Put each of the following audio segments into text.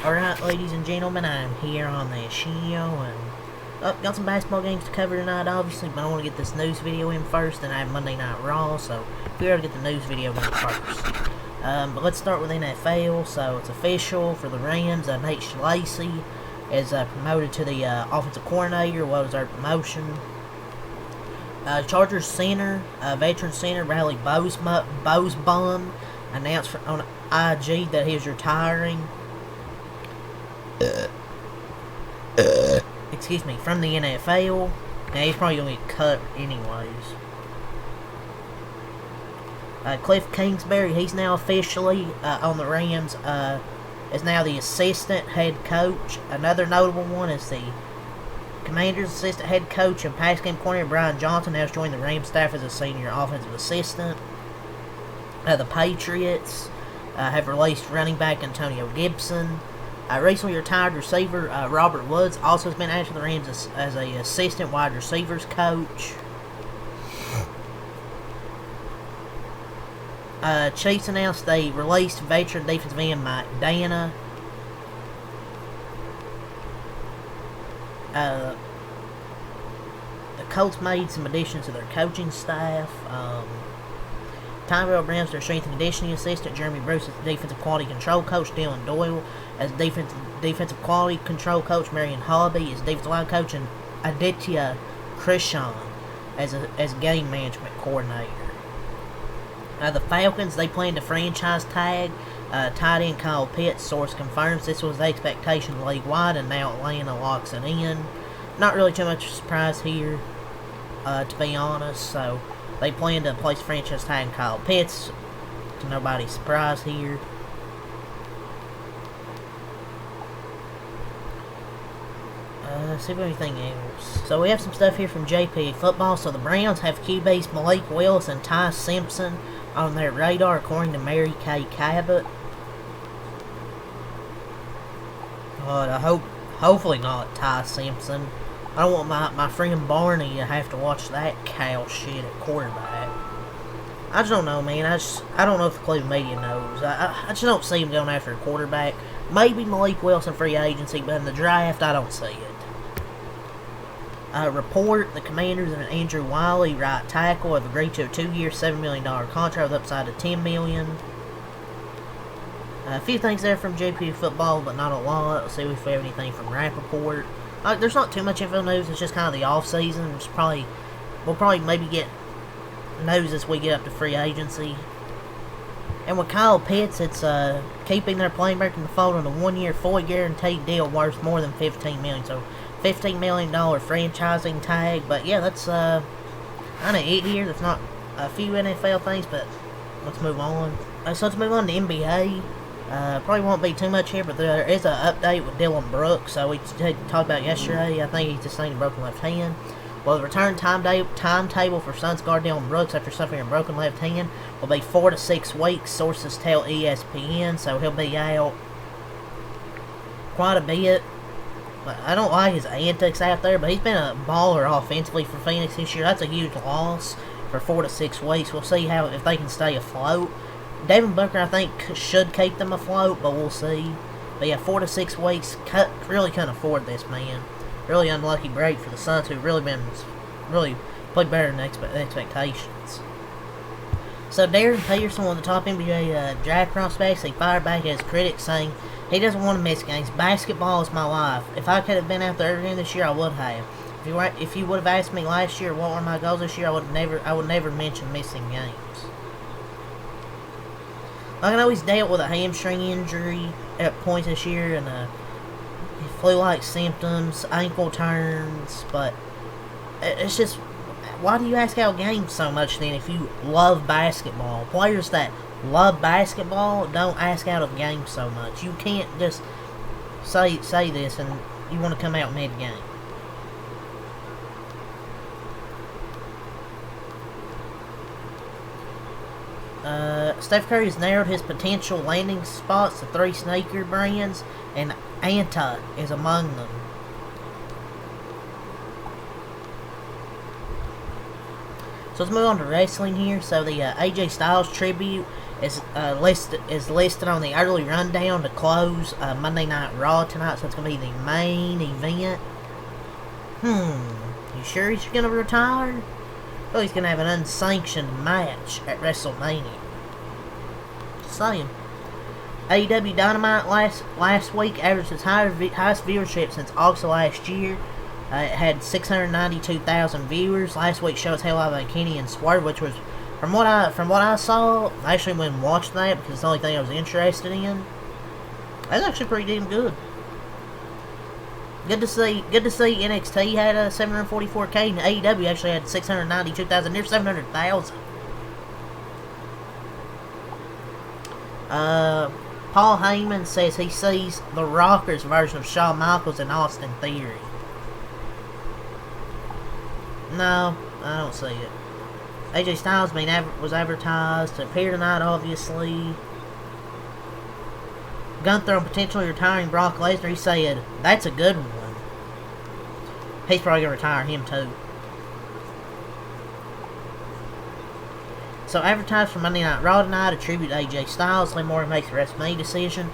Alright, ladies and gentlemen, I'm here on the show, and got some basketball games to cover tonight, obviously, but I want to get this news video in first, and I have Monday Night Raw, so we gotta get the news video in first. But let's start with NFL. So it's official for the Rams. Nate Lacy is promoted to the offensive coordinator. What was our promotion? Chargers center, veteran center Riley Bosebum announced on IG that he's retiring. Excuse me, from the NFL. Now he's probably gonna get cut anyways. Cliff Kingsbury, he's now officially on the Rams. Is now the assistant head coach. Another notable one is the Commanders' assistant head coach and pass game coordinator Brian Johnson has joined the Rams staff as a senior offensive assistant. The Patriots have released running back Antonio Gibson. Recently retired receiver Robert Woods also has been added to the Rams as a assistant wide receivers coach. Chiefs announced they released veteran defensive end Mike Dana. The Colts made some additions to their coaching staff. Tyrell Brown's their strength and conditioning assistant. Jeremy Bruce is the defensive quality control coach. Dylan Doyle as defensive quality control coach. Marion Hobby is defensive line coach, and Aditya Krishan as game management coordinator. The Falcons, they plan to franchise tag tight end Kyle Pitts. Source confirms this was the expectation league-wide, and now Atlanta locks it in. Not really too much surprise here, to be honest. So they plan to place franchise tag on Kyle Pitts. To nobody's surprise here. See if we have anything else. So we have some stuff here from JP Football. So the Browns have QBs Malik Willis and Ty Simpson on their radar, according to Mary Kay Cabot. But I hopefully not Ty Simpson. I don't want my friend Barney to have to watch that cow shit at quarterback. I just don't know, man. I don't know if the Cleveland media knows. I just don't see him going after a quarterback. Maybe Malik Wilson free agency, but in the draft, I don't see it. Report, the Commanders and Andrew Wiley, right tackle, have agreed to a 2-year, $7 million contract with upside of $10 million. A few things there from JP Football, but not a lot. Let's see if we have anything from Rappaport. There's not too much info news. It's just kind of the off season. We'll probably maybe get news as we get up to free agency. And with Kyle Pitts, it's keeping their playmaker in the fold on a 1-year, fully guaranteed deal worth more than $15 million. So $15 million franchising tag. But yeah, that's kind of it here. There's not a few NFL things, but let's move on. So let's move on to NBA. Probably won't be too much here, but there is an update with Dylan Brooks. So we talked about yesterday. I think he's sustained a broken left hand. Well, the return timetable for Suns guard Dylan Brooks after suffering a broken left hand will be 4 to 6 weeks. Sources tell ESPN. So he'll be out quite a bit. I don't like his antics out there, but he's been a baller offensively for Phoenix this year. That's a huge loss for 4 to 6 weeks. We'll see if they can stay afloat. Devin Booker, I think, should keep them afloat, but we'll see. But yeah, 4 to 6 weeks, really couldn't afford this, man. Really unlucky break for the Suns, who've really played better than expectations. So Darren Peterson, one of the top NBA draft prospects, he fired back at his critics, saying he doesn't want to miss games. Basketball is my life. If I could have been out there again this year, I would have. If you would have asked me last year what were my goals this year, I would never mention missing games. I know he's dealt with a hamstring injury at points this year and flu-like symptoms, ankle turns, but it's just, why do you ask out games so much then if you love basketball? Players that love basketball don't ask out of games so much. You can't just say this and you want to come out mid-game. Steph Curry has narrowed his potential landing spots to 3 sneaker brands, and Anta is among them. So let's move on to wrestling here. So the AJ Styles tribute listed on the early rundown to close Monday Night Raw tonight, so it's going to be the main event. You sure he's going to retire? Well, he's going to have an unsanctioned match at WrestleMania. Just saying. AEW Dynamite last week averaged its highest viewership since August of last year. It had 692,000 viewers. Last week's show was held by Kenny and Swerve, which was, from what I saw, I actually went and watched that because it's the only thing I was interested in. That's actually pretty damn good. Good to see NXT had a 744K and AEW actually had 692,000, near 700,000. Paul Heyman says he sees The Rockers version of Shawn Michaels in Austin Theory. No, I don't see it. AJ Styles was advertised to appear tonight, obviously. Gunther on potentially retiring Brock Lesnar. He said, that's a good one. He's probably going to retire him too. So advertised for Monday Night Raw tonight, a tribute to AJ Styles. Liv Morgan makes the WrestleMania decision.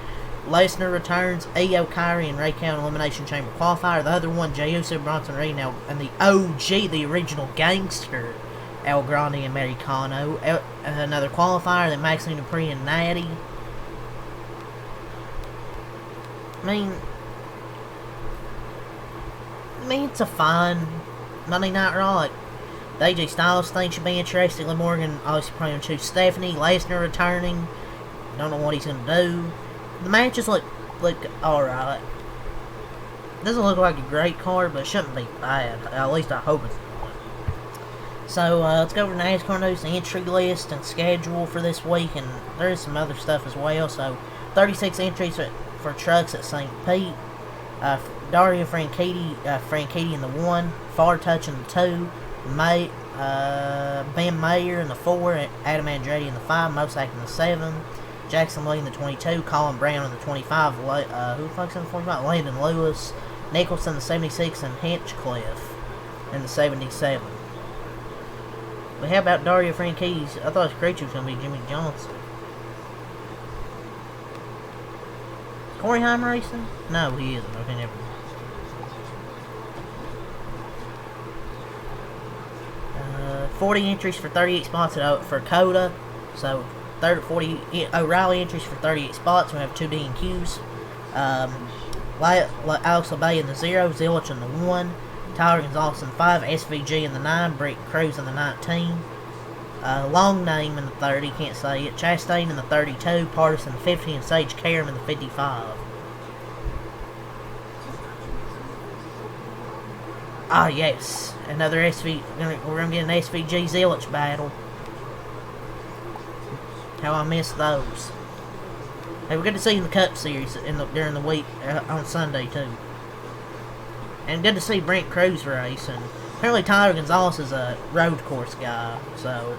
Lesnar returns. Io, Kyrie, and Raquel Elimination Chamber qualifier. The other one, Jey Uso, Bronson Reed, and the OG, the original gangster, El Grande and Americano. Another qualifier, then Maxine Dupree and Natty. I mean, it's a fine Monday Night Raw. Like, the AJ Styles thing should be interesting. Liv Morgan obviously probably going to choose Stephanie. Lesnar returning. Don't know what he's going to do. The matches look alright. Doesn't look like a great card, but it shouldn't be bad. At least I hope it's not. So, let's go over NASCAR news, the entry list and schedule for this week, and there is some other stuff as well. So, 36 entries for trucks at St. Pete. Dario Franchitti in the 1. Far Touch in the 2. Ben Mayer in the 4. Adam Andretti in the 5. Mosak in the 7. Jackson Lee in the 22. Colin Brown in the 25. Who the fuck's in the 45? Landon Lewis. Nicholson in the 76. And Hinchcliffe in the 77. But how about Dario Franchitti? I thought his creature was going to be Jimmy Johnson. Is Corey Heim racing? No, he isn't. Okay, never mind. 40 entries for 38 spots for Coda. So 40 O'Reilly entries for 38 spots. We have 2 D&Qs. Alex Obey in the 0. Zillich in the 1. Tyler Gonzalez in the 5. SVG in the 9. Brick Cruz in the 19. Long name in the 30. Can't say it. Chastain in the 32. Partisan in the 50. And Sage Karam in the 55. Ah, yes. Another we're going to get an SVG Zillich battle. How I missed those. Hey, we're good to see you in the Cup Series during the week, on Sunday, too. And good to see Brent Cruz race. And apparently Tyler Gonzalez is a road course guy, so...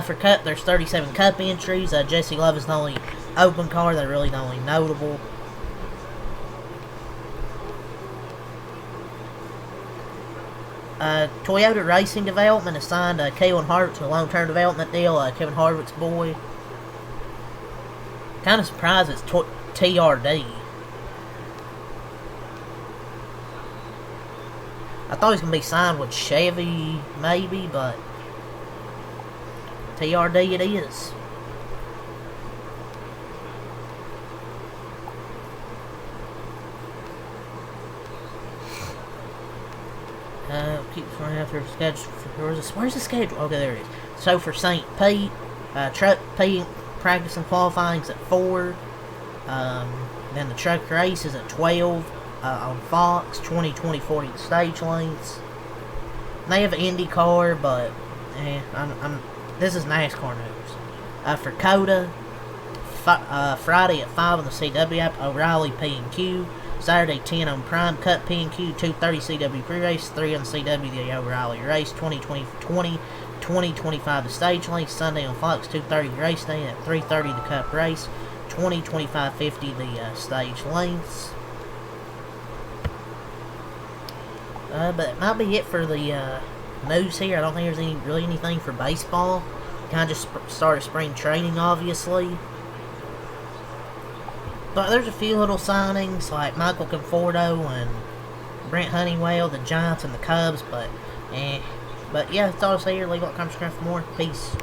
for Cup, there's 37 Cup entries. Jesse Love is the only open car. They're really the only notable. Toyota Racing Development has signed Kevin Harvick to a long-term development deal. Kevin Harvick's boy. Kind of surprised it's TRD. I thought he was going to be signed with Chevy, maybe, but TRD it is. Keep running after the schedule. Where's the schedule? Okay, there it is. So for St. Pete, truck Pete practice and qualifying is at 4. Then the truck race is at 12 on Fox. 20-40 stage lengths. They have IndyCar, but this is NASCAR news. For Coda, Friday at 5 on the CW app. O'Reilly P&Q. Saturday 10 on Prime, Cup P&Q, 2:30 CW pre-race, 3 on CW the O'Reilly race, 20-25 the stage length, Sunday on Fox, 2:30 race day, at 3:30 the Cup race, 20-25-50 the stage lengths. But it might be it for the news here. I don't think there's really anything for baseball. Kind of just started spring training, obviously. But there's a few little signings, like Michael Conforto and Brent Honeywell, the Giants and the Cubs, but yeah, that's all I'll say here. Leave a comment, subscribe for more. Peace.